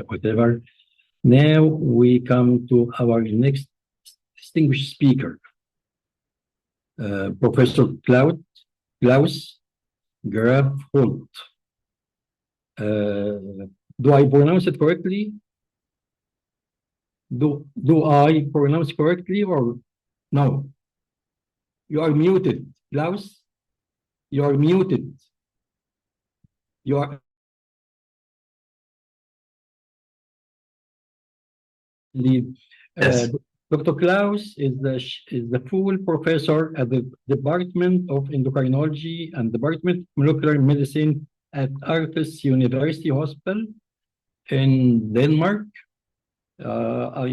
whatever. Now we come to our next distinguished speaker, Professor Klaus Gravholt. Do I pronounce it correctly? Do I pronounce correctly or no? You are muted, Klaus. You are muted. You are. Yes. Dr. Klaus is the full professor at the Department of Endocrinology and Department of Molecular Medicine at Aarhus University Hospital in Denmark. I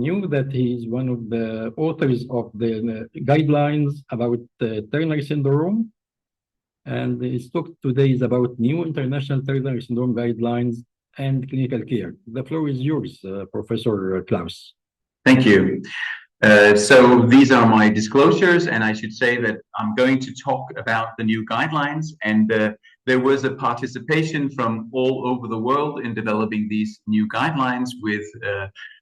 knew that he is one of the authors of the guidelines about Turner syndrome, and his talk today is about new international Turner syndrome guidelines and clinical care. The floor is yours, Professor Klaus. Thank you. So these are my disclosures, and I should say that I'm going to talk about the new guidelines, and there was a participation from all over the world in developing these new guidelines with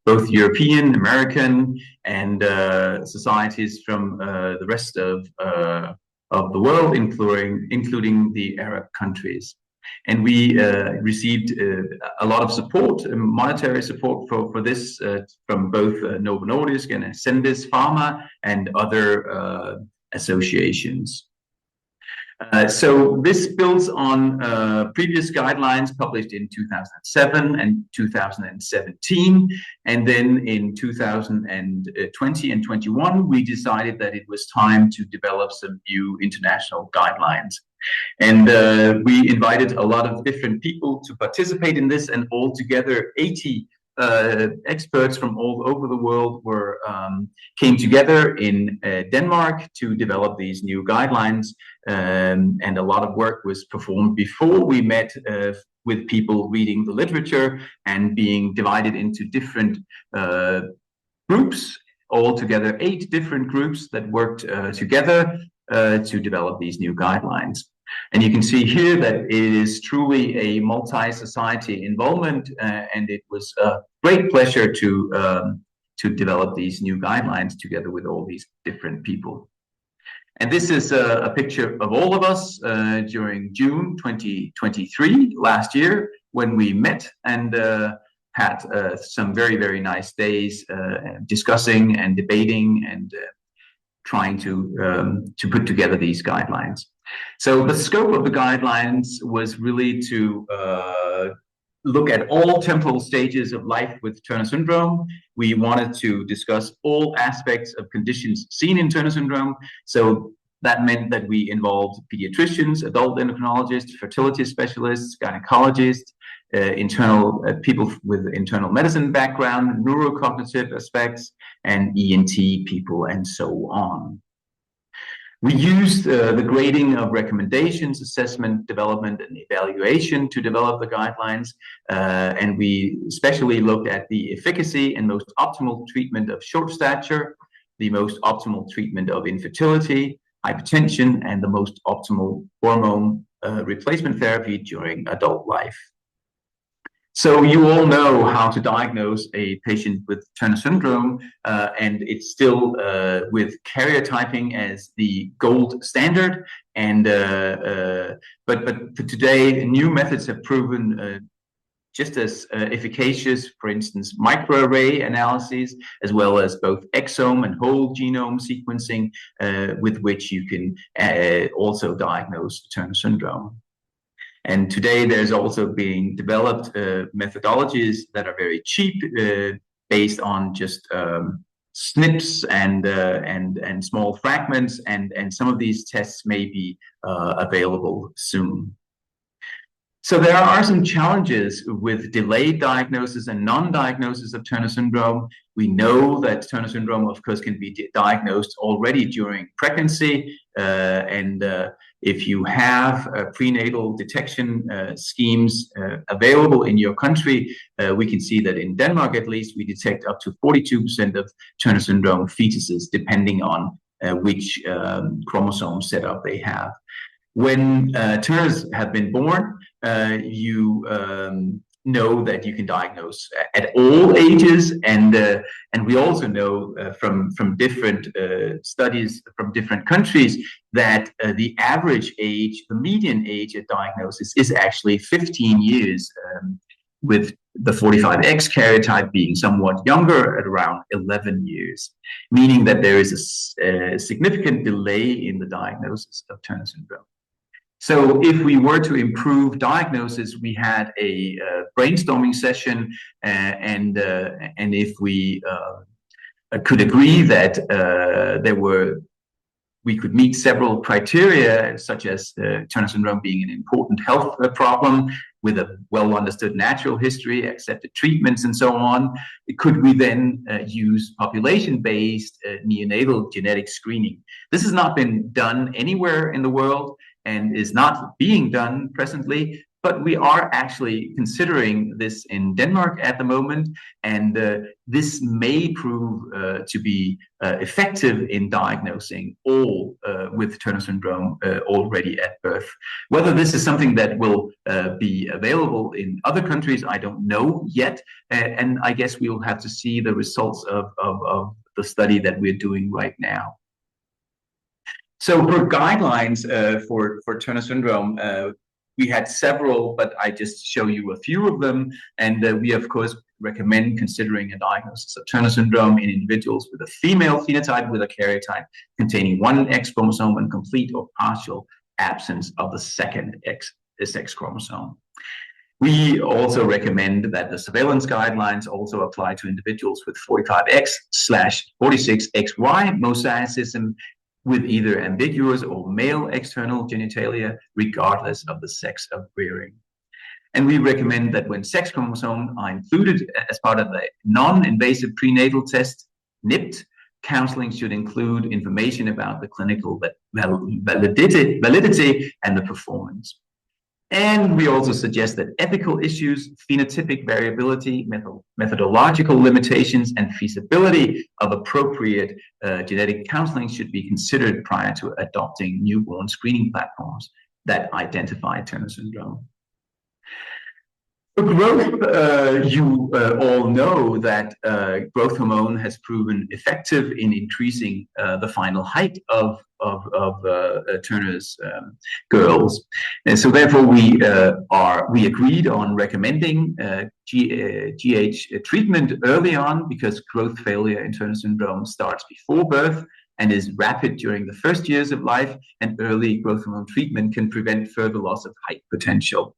both European, American, and societies from the rest of the world, including the Arab countries. And we received a lot of support, monetary support for this from both Novo Nordisk and Ascendis Pharma and other associations. So this builds on previous guidelines published in 2007 and 2017. And then in 2020 and 21, we decided that it was time to develop some new international guidelines. And we invited a lot of different people to participate in this, and altogether 80 experts from all over the world came together in Denmark to develop these new guidelines, and a lot of work was performed before we met with people reading the literature and being divided into different groups, altogether 8 different groups that worked together to develop these new guidelines. And you can see here that it is truly a multi-society involvement, and it was a great pleasure to develop these new guidelines together with all these different people. And this is a picture of all of us during June 2023, last year, when we met and had some very, very nice days discussing and debating and trying to put together these guidelines. So the scope of the guidelines was really to look at all temporal stages of life with Turner syndrome. We wanted to discuss all aspects of conditions seen in Turner syndrome. So that meant that we involved pediatricians, adult endocrinologists, fertility specialists, gynecologists, people with internal medicine background, neurocognitive aspects, and ENT people, and so on. We used the grading of recommendations, assessment, development, and evaluation to develop the guidelines. And we especially looked at the efficacy and most optimal treatment of short stature, the most optimal treatment of infertility, hypertension, and the most optimal hormone replacement therapy during adult life. So you all know how to diagnose a patient with Turner syndrome, and it's still with karyotyping as the gold standard. And but today, new methods have proven just as efficacious. For instance, microarray analyses, as well as both exome and whole genome sequencing, with which you can also diagnose Turner syndrome. And today there's also being developed methodologies that are very cheap, based on just SNPs and small fragments, and some of these tests may be available soon. So there are some challenges with delayed diagnosis and non-diagnosis of Turner syndrome. We know that Turner syndrome, of course, can be diagnosed already during pregnancy, and if you have prenatal detection schemes available in your country, we can see that in Denmark, at least, we detect up to 42% of Turner syndrome fetuses, depending on which chromosome setup they have. When Turners have been born, you know that you can diagnose at all ages, and we also know from different studies from different countries that the average age, the median age at diagnosis is actually 15 years, with the 45X karyotype being somewhat younger at around 11 years, meaning that there is a significant delay in the diagnosis of Turner syndrome. So if we were to improve diagnosis, we had a brainstorming session, and if we could agree that we could meet several criteria, such as Turner syndrome being an important health problem with a well-understood natural history, accepted treatments, and so on, could we then use population-based neonatal genetic screening? This has not been done anywhere in the world and is not being done presently, but we are actually considering this in Denmark at the moment, and this may prove to be effective in diagnosing all with Turner syndrome already at birth. Whether this is something that will be available in other countries, I don't know yet, and I guess we will have to see the results of the study that we're doing right now. So for guidelines for Turner syndrome, we had several, but I just show you a few of them. And we, of course, recommend considering a diagnosis of Turner syndrome in individuals with a female phenotype with a karyotype containing one X chromosome and complete or partial absence of the second sex chromosome. We also recommend that the surveillance guidelines also apply to individuals with 45X/46XY mosaicism with either ambiguous or male external genitalia, regardless of the sex of rearing. And we recommend that when sex chromosomes are included as part of the non-invasive prenatal test, NIPT, counseling should include information about the clinical validity and the performance. And we also suggest that ethical issues, phenotypic variability, methodological limitations, and feasibility of appropriate genetic counseling should be considered prior to adopting newborn screening platforms that identify Turner syndrome. For growth, you all know that growth hormone has proven effective in increasing the final height of Turner's girls, and so therefore we agreed on recommending GH treatment early on, because growth failure in Turner syndrome starts before birth and is rapid during the first years of life, and early growth hormone treatment can prevent further loss of height potential.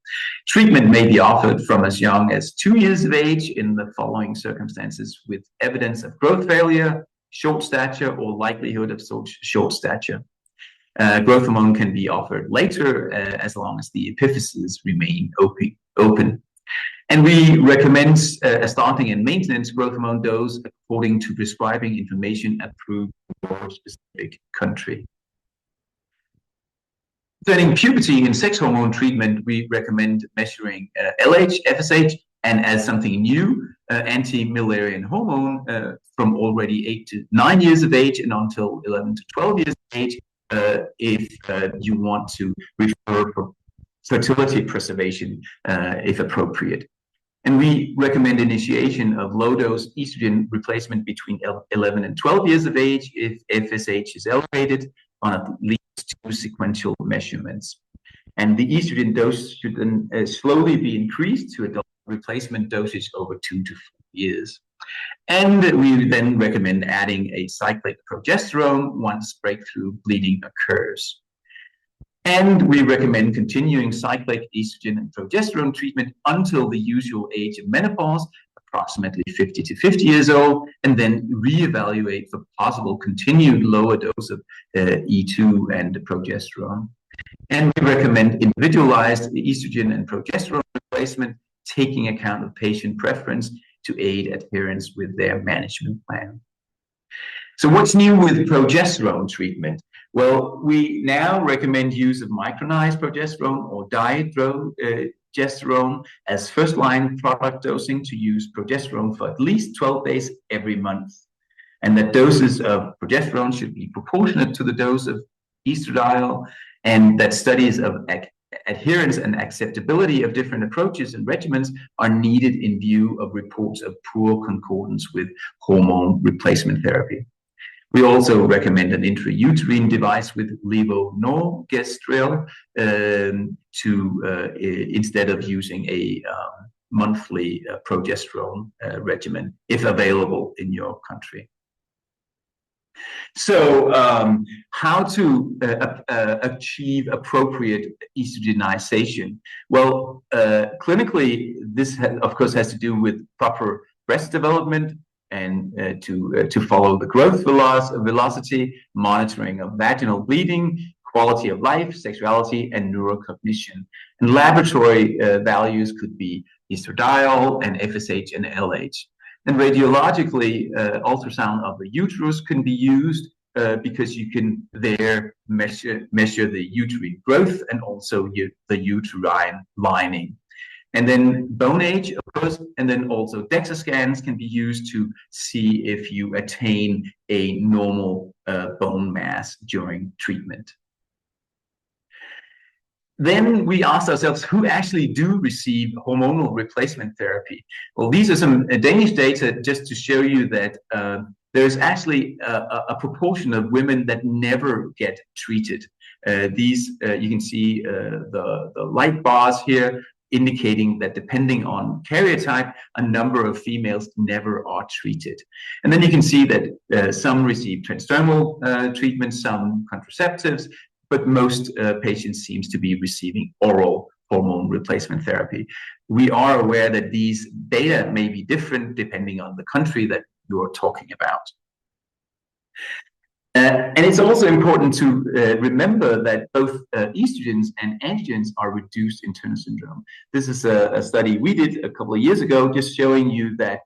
Treatment may be offered from as young as 2 years of age in the following circumstances with evidence of growth failure, short stature, or likelihood of short stature. Growth hormone can be offered later as long as the epiphyses remain open. And we recommend a starting and maintenance growth hormone dose according to prescribing information approved for a specific country. Concerning puberty in sex hormone treatment, we recommend measuring LH, FSH, and as something new, anti-Müllerian hormone from already 8 to 9 years of age and until 11 to 12 years of age, if you want to refer for fertility preservation, if appropriate. And we recommend initiation of low-dose estrogen replacement between 11 and 12 years of age if FSH is elevated on at least 2 sequential measurements. And the estrogen dose should then slowly be increased to adult replacement dosage over 2 to 4 years. And we then recommend adding a cyclic progesterone once breakthrough bleeding occurs. And we recommend continuing cyclic estrogen and progesterone treatment until the usual age of menopause, approximately 50 to 50 years old, and then reevaluate for possible continued lower dose of E2 and progesterone. And we recommend individualized estrogen and progesterone replacement, taking account of patient preference to aid adherence with their management plan. So what's new with progesterone treatment? Well, we now recommend use of micronized progesterone or dihydrogesterone as first-line product dosing to use progesterone for at least 12 days every month. And that doses of progesterone should be proportionate to the dose of estradiol, and that studies of adherence and acceptability of different approaches and regimens are needed in view of reports of poor concordance with hormone replacement therapy. We also recommend an intrauterine device with levonorgestrel instead of using a monthly progesterone regimen, if available in your country. So, how to achieve appropriate estrogenization? Well, clinically, this of course has to do with proper breast development and to follow the growth velocity, monitoring of vaginal bleeding, quality of life, sexuality, and neurocognition. And laboratory values could be estradiol and FSH and LH. And radiologically, ultrasound of the uterus can be used because you can there measure the uterine growth and also the uterine lining. And then bone age, of course, and then also DEXA scans can be used to see if you attain a normal bone mass during treatment. Then we asked ourselves, who actually do receive hormonal replacement therapy? Well, these are some Danish data just to show you that there's actually a proportion of women that never get treated. You can see the light bars here indicating that depending on karyotype, a number of females never are treated. And then you can see that some receive transdermal treatment, some contraceptives, but most patients seems to be receiving oral hormone replacement therapy. We are aware that these data may be different depending on the country that you're talking about. And it's also important to remember that both estrogens and androgens are reduced in Turner syndrome. This is a study we did a couple of years ago, just showing you that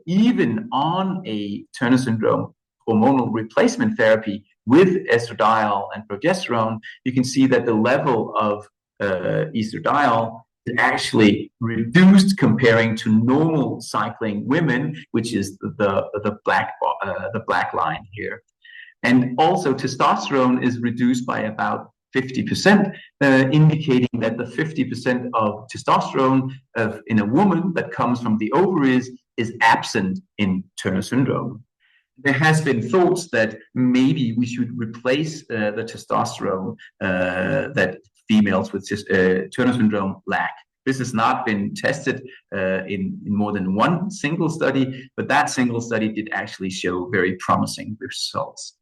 even on a Turner syndrome hormonal replacement therapy with estradiol and progesterone, you can see that the level of estradiol is actually reduced comparing to normal cycling women, which is the black line here. And also testosterone is reduced by about 50%, indicating that the 50% of testosterone in a woman that comes from the ovaries is absent in Turner syndrome. There has been thoughts that maybe we should replace the testosterone that females with Turner syndrome lack. This has not been tested in more than one single study, but that single study did actually show very promising results.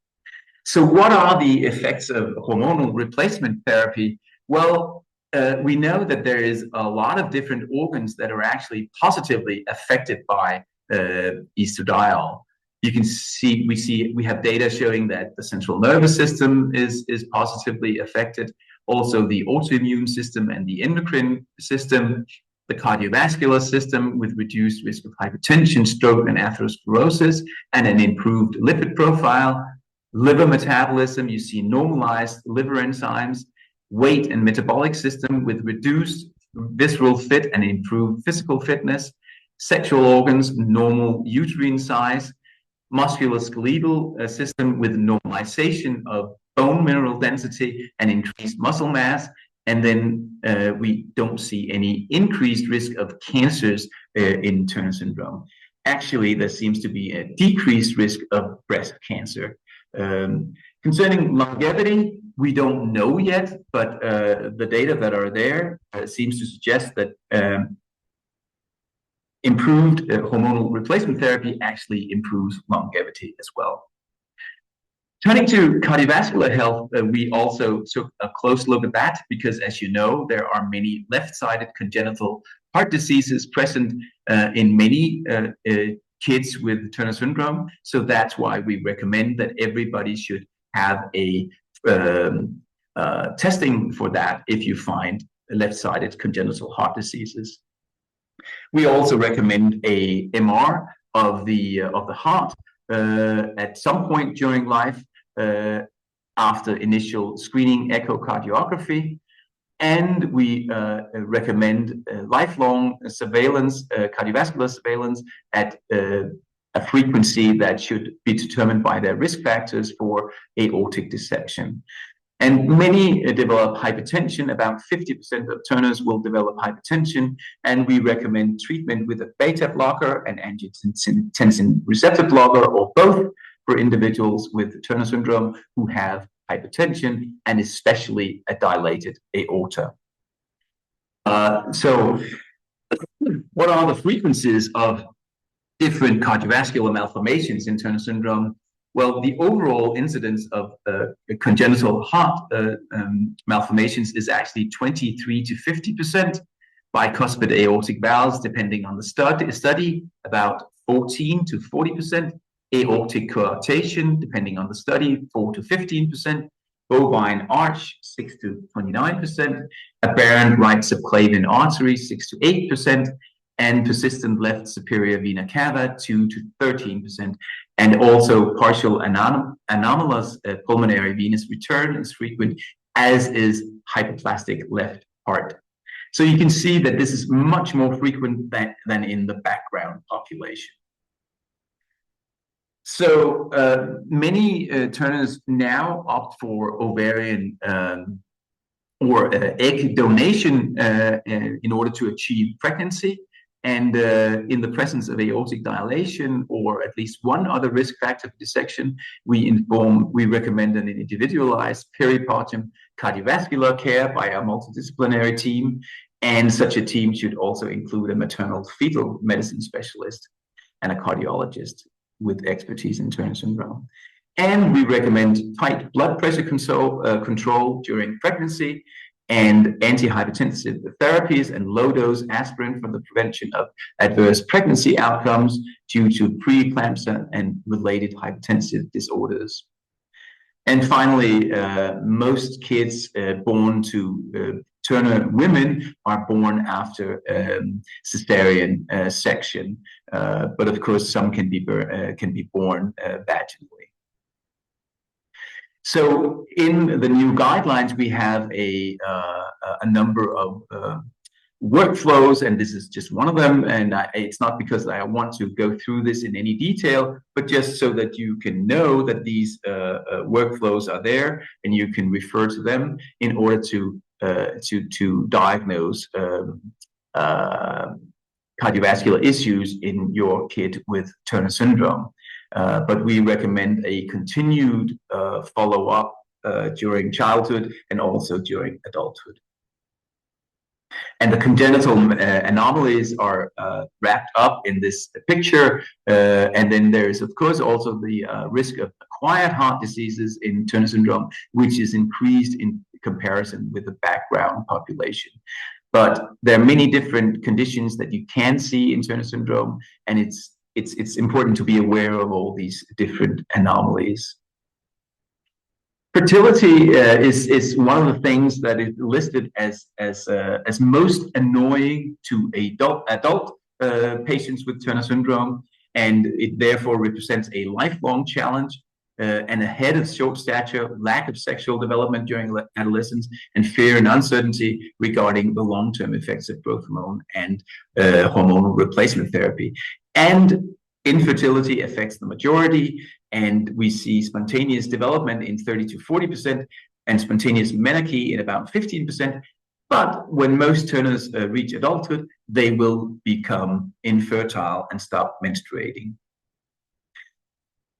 So what are the effects of hormonal replacement therapy? Well, we know that there is a lot of different organs that are actually positively affected by estradiol. You can see, we have data showing that the central nervous system is positively affected. Also the autoimmune system and the endocrine system, the cardiovascular system with reduced risk of hypertension, stroke, and atherosclerosis, and an improved lipid profile. Liver metabolism, you see normalized liver enzymes, weight and metabolic system with reduced visceral fit and improved physical fitness, sexual organs, normal uterine size, musculoskeletal system with normalization of bone mineral density and increased muscle mass. And then we don't see any increased risk of cancers in Turner syndrome. Actually, there seems to be a decreased risk of breast cancer. Concerning longevity, we don't know yet, but the data that are there seems to suggest that improved hormonal replacement therapy actually improves longevity as well. Turning to cardiovascular health, we also took a close look at that because, as you know, there are many left-sided congenital heart diseases present in many kids with Turner syndrome. So that's why we recommend that everybody should have a testing for that if you find left-sided congenital heart diseases. We also recommend a MR of the heart at some point during life after initial screening echocardiography. And we recommend lifelong surveillance, cardiovascular surveillance at a frequency that should be determined by their risk factors for aortic dissection. And many develop hypertension. About 50% of Turners will develop hypertension, and we recommend treatment with a beta blocker, an angiotensin receptor blocker, or both for individuals with Turner syndrome who have hypertension and especially a dilated aorta. So what are the frequencies of different cardiovascular malformations in Turner syndrome? Well, the overall incidence of congenital heart malformations is actually 23 to 50%. Bicuspid aortic valves, depending on the study, about 14 to 40%. Aortic coarctation, depending on the study, 4 to 15%. Bovine arch, 6 to 29%. Aberrant right subclavian artery, 6 to 8%. And persistent left superior vena cava, 2 to 13%. And also partial anomalous pulmonary venous return is frequent, as is hypoplastic left heart. So you can see that this is much more frequent than in the background population. So many Turners now opt for ovarian or egg donation in order to achieve pregnancy. And in the presence of aortic dilation or at least one other risk factor for dissection, we recommend an individualized peripartum cardiovascular care by a multidisciplinary team. And such a team should also include a maternal fetal medicine specialist and a cardiologist with expertise in Turner syndrome. And we recommend tight blood pressure control during pregnancy, and antihypertensive therapies and low-dose aspirin for the prevention of adverse pregnancy outcomes due to preeclampsia and related hypertensive disorders. And finally, most kids born to Turner women are born after cesarean section, but of course some can be born vaginally. So in the new guidelines, we have a number of workflows, and this is just one of them. And it's not because I want to go through this in any detail, but just so that you can know that these workflows are there and you can refer to them in order to diagnose cardiovascular issues in your kid with Turner syndrome. But we recommend a continued follow-up during childhood and also during adulthood. And the congenital anomalies are wrapped up in this picture. And then there's, of course, also the risk of acquired heart diseases in Turner syndrome, which is increased in comparison with the background population. But there are many different conditions that you can see in Turner syndrome, and it's important to be aware of all these different anomalies. Fertility is one of the things that is listed as most annoying to adult patients with Turner syndrome, and it therefore represents a lifelong challenge. And ahead of short stature, lack of sexual development during adolescence, and fear and uncertainty regarding the long-term effects of growth hormone and hormonal replacement therapy. And infertility affects the majority, and we see spontaneous development in 30 to 40% and spontaneous menarche in about 15%. But when most Turners reach adulthood, they will become infertile and stop menstruating.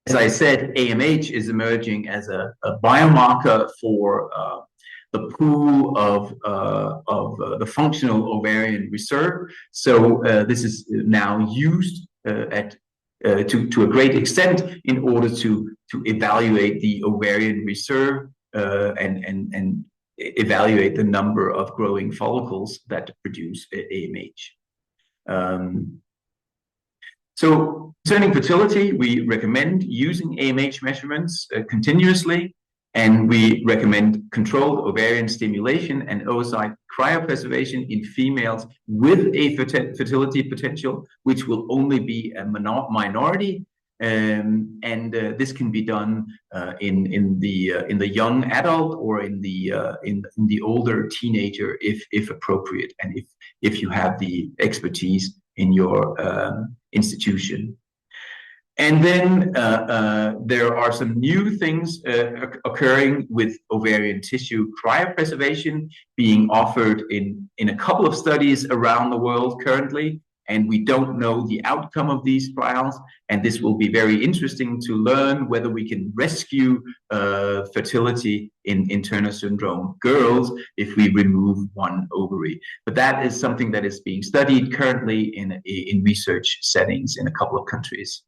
As I said, AMH is emerging as a biomarker for the pool of the functional ovarian reserve. So this is now used to a great extent in order to evaluate the ovarian reserve and evaluate the number of growing follicles that produce AMH. So concerning fertility, we recommend using AMH measurements continuously, and we recommend controlled ovarian stimulation and oocyte cryopreservation in females with a fertility potential, which will only be a minority. This can be done in the young adult or in the older teenager if appropriate, and if you have the expertise in your institution. And then there are some new things occurring with ovarian tissue cryopreservation being offered in a couple of studies around the world currently. And we don't know the outcome of these trials. And this will be very interesting to learn whether we can rescue fertility in Turner syndrome girls if we remove one ovary. But that is something that is being studied currently in research settings in a couple of countries.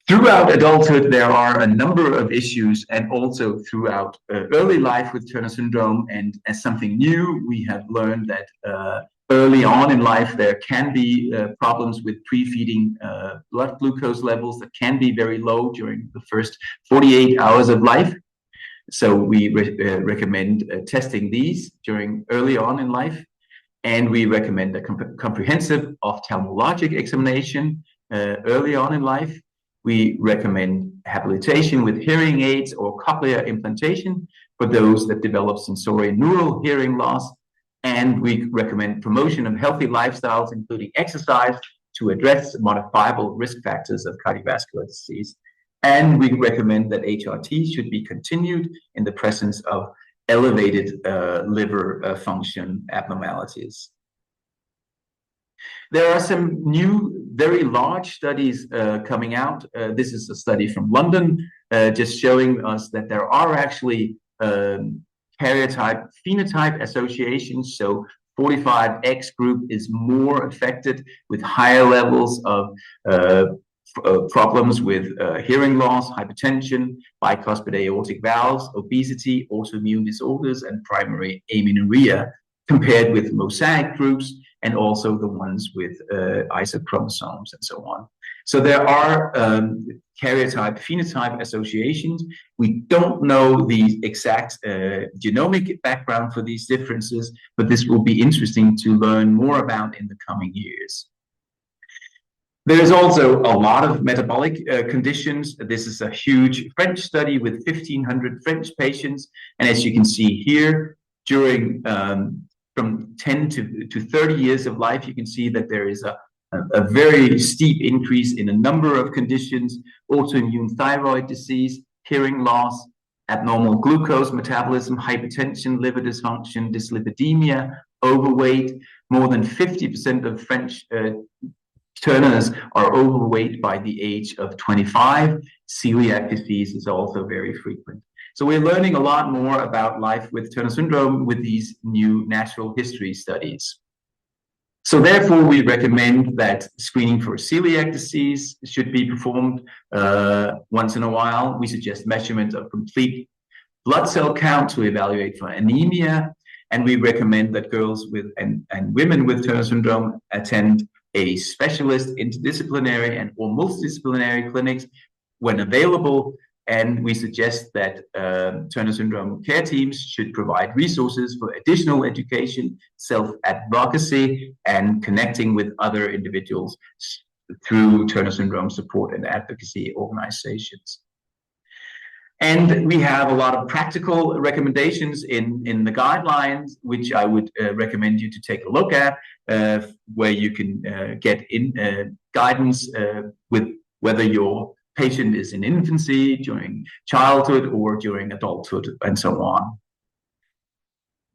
Throughout adulthood, there are a number of issues, and also throughout early life with Turner syndrome. And as something new, we have learned that early on in life, there can be problems with pre-feeding blood glucose levels that can be very low during the first 48 hours of life. So we recommend testing these during early on in life. And we recommend a comprehensive ophthalmologic examination early on in life. We recommend habilitation with hearing aids or cochlear implantation for those that develop sensorineural hearing loss. And we recommend promotion of healthy lifestyles, including exercise, to address modifiable risk factors of cardiovascular disease. And we recommend that HRT should be continued in the presence of elevated liver function abnormalities. There are some new, very large studies coming out. This is a study from London, just showing us that there are actually karyotype-phenotype associations. So 45X group is more affected with higher levels of problems with hearing loss, hypertension, bicuspid aortic valves, obesity, autoimmune disorders, and primary amenorrhea, compared with mosaic groups and also the ones with isochromosomes and so on. So there are karyotype-phenotype associations. We don't know the exact genomic background for these differences, but this will be interesting to learn more about in the coming years. There is also a lot of metabolic conditions. This is a huge French study with 1,500 French patients. And as you can see here, during from 10 to 30 years of life, you can see that there is a very steep increase in a number of conditions: autoimmune thyroid disease, hearing loss, abnormal glucose metabolism, hypertension, liver dysfunction, dyslipidemia, overweight. More than 50% of French Turners are overweight by the age of 25. Celiac disease is also very frequent. So we're learning a lot more about life with Turner syndrome with these new natural history studies. So therefore, we recommend that screening for celiac disease should be performed once in a while. We suggest measurement of complete blood cell count to evaluate for anemia. And we recommend that girls with and women with Turner syndrome attend a specialist interdisciplinary and or multidisciplinary clinics when available. And we suggest that Turner syndrome care teams should provide resources for additional education, self-advocacy, and connecting with other individuals through Turner syndrome support and advocacy organizations. And we have a lot of practical recommendations in the guidelines, which I would recommend you to take a look at, where you can get guidance with whether your patient is in infancy, during childhood, or during adulthood, and so on.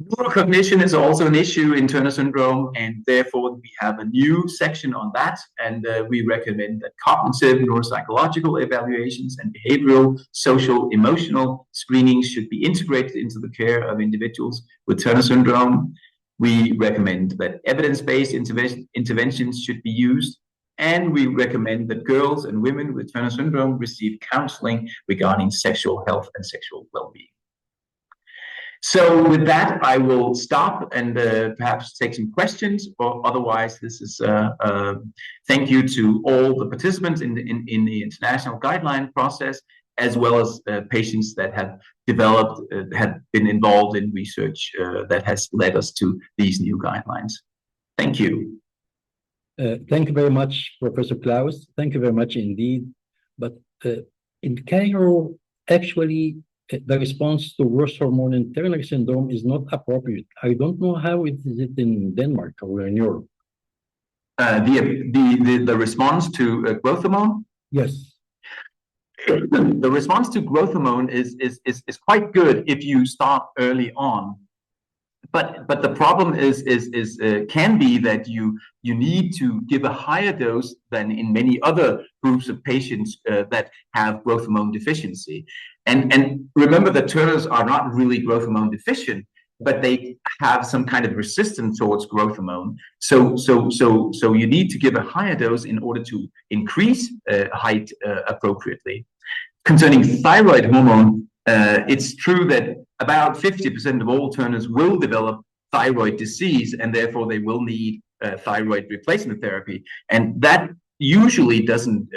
Neurocognition is also an issue in Turner syndrome, and therefore we have a new section on that. And we recommend that cognitive neuropsychological evaluations and behavioral, social, emotional screenings should be integrated into the care of individuals with Turner syndrome. We recommend that evidence-based interventions should be used. And we recommend that girls and women with Turner syndrome receive counseling regarding sexual health and sexual well-being. So with that, I will stop and perhaps take some questions, or otherwise this is thank you to all the participants in the international guideline process, as well as patients that have developed, have been involved in research that has led us to these new guidelines. Thank you. Thank you very much, Professor Claus. Thank you very much indeed. But in Cairo, actually, the response to growth hormone in Turner syndrome is not appropriate. I don't know how it is in Denmark or in Europe. The response to growth hormone. Yes. The response to growth hormone is quite good if you start early on. But the problem can be that you need to give a higher dose than in many other groups of patients that have growth hormone deficiency. And remember that Turners are not really growth hormone deficient, but they have some kind of resistance towards growth hormone. So you need to give a higher dose in order to increase height appropriately. Concerning thyroid hormone, it's true that about 50% of all Turners will develop thyroid disease, and therefore they will need thyroid replacement therapy. And that usually doesn't,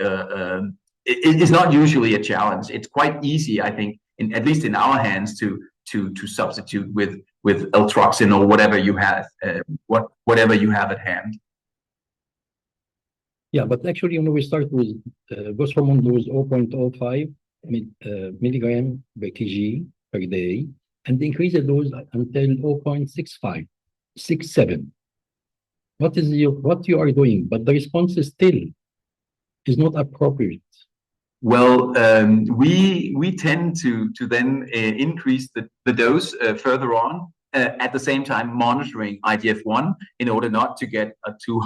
it is not usually a challenge. It's quite easy, I think, at least in our hands, to substitute with Eltroxin or whatever you have, whatever you have at hand. Yeah, but actually, when we start with growth hormone dose 0.05 milligram per kg per day, and increase the dose until 0.65, 67. What you are doing, but the response is still is not appropriate. Well, we tend to then increase the dose further on. At the same time, monitoring IGF-1 in order not to get a too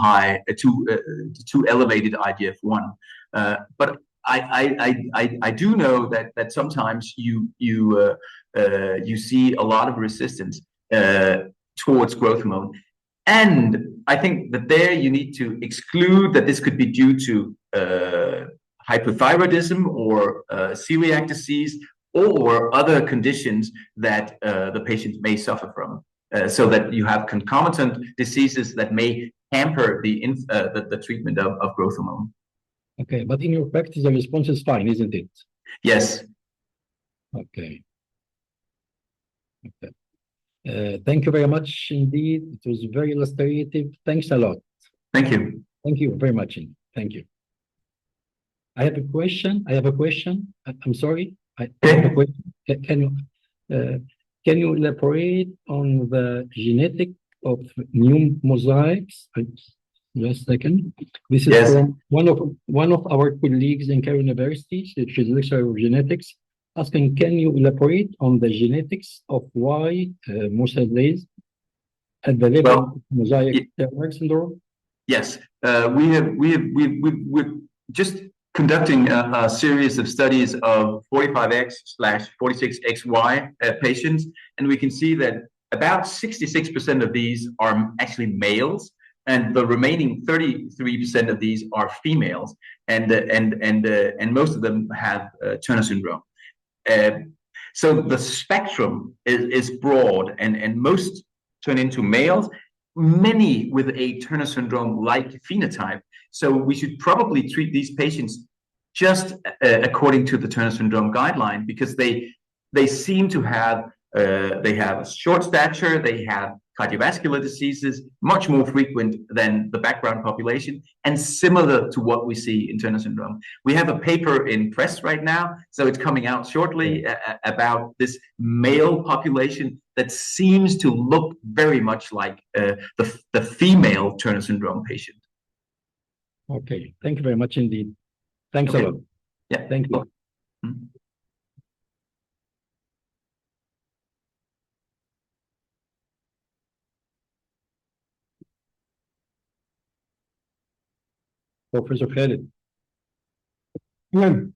elevated IGF-1. But I do know that sometimes you see a lot of resistance towards growth hormone, and I think that there you need to exclude that this could be due to hypothyroidism or celiac disease, or other conditions that the patient may suffer from, so that you have concomitant diseases that may hamper the treatment of growth hormone. Okay, but in your practice, the response is fine, isn't it? Yes. Okay. Thank you very much indeed. It was very illustrative. Thanks a lot. Thank you. Thank you very much. Thank you. I have a question. I'm sorry. I have a question. Can you elaborate on the genetic of new mosaics? Just a second. This is from one of our colleagues in Cairo University. She's lecturer of genetics, asking, can you elaborate on the genetics of why mosaics at the level of mosaic syndrome? Yes, we're just conducting a series of studies of 45X/46XY patients, and we can see that about 66% of these are actually males, and the remaining 33% of these are females, and most of them have Turner syndrome. So the spectrum is broad, and most turn into males, many with a Turner syndrome-like phenotype. So we should probably treat these patients just according to the Turner syndrome guideline, because they seem to have they have a short stature, they have cardiovascular diseases, much more frequent than the background population, and similar to what we see in Turner syndrome. We have a paper in press right now, so it's coming out shortly, about this male population that seems to look very much like the female Turner syndrome patient. Okay, thank you very much indeed. Thanks a lot. Yeah, thank you. Professor Khalid. Okay.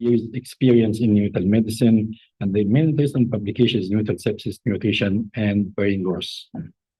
Years experience in neonatal medicine, and the main recent publication is neonatal sepsis, nutrition, and brain growth.